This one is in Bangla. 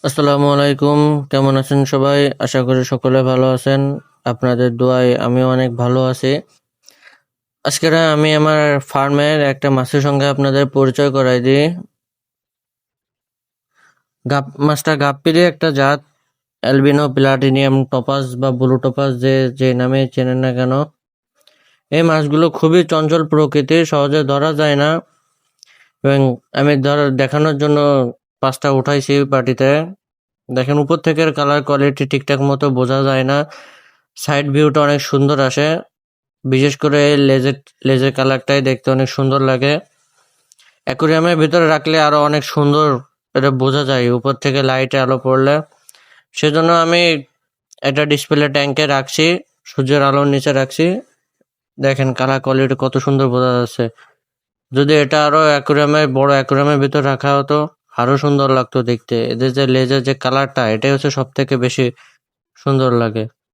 আসসালামু আলাইকুম। কেমন আছেন সবাই? আশা করি সকলে ভালো আছেন। আপনাদের দোয়ায় আমিও অনেক ভালো আছি। আজকে আমি আমার ফার্মের একটা মাছের সঙ্গে আপনাদের পরিচয় করাই দিই। মাছটা গাপ্পিরই একটা জাত, অ্যালবিনো প্লাটিনিয়াম টপাস বা ব্লু টপাস যে নামে চেনেন না কেন। এই মাছগুলো খুবই চঞ্চল প্রকৃতির, সহজে ধরা যায় না। এবং আমি দেখানোর জন্য পাঁচটা উঠাইছি বাটিতে। দেখেন, উপর থেকে কালার কোয়ালিটি ঠিকঠাক মতো বোঝা যায় না। সাইড ভিউটা অনেক সুন্দর আসে, বিশেষ করে লেজের কালারটাই দেখতে অনেক সুন্দর লাগে। অ্যাকুরিয়ামের ভিতরে রাখলে আরো অনেক সুন্দর এটা বোঝা যায় উপর থেকে লাইটে আলো পড়লে। সেজন্য আমি এটা ডিসপ্লে ট্যাঙ্কে রাখছি, সূর্যের আলোর নিচে রাখছি। দেখেন কালার কোয়ালিটি কত সুন্দর বোঝা যাচ্ছে। যদি এটা আরো বড় অ্যাকুরিয়ামের ভিতর রাখা হতো আরো সুন্দর লাগতো দেখতে। এদের যে লেজের যে কালারটা, এটাই হচ্ছে সব থেকে বেশি সুন্দর লাগে।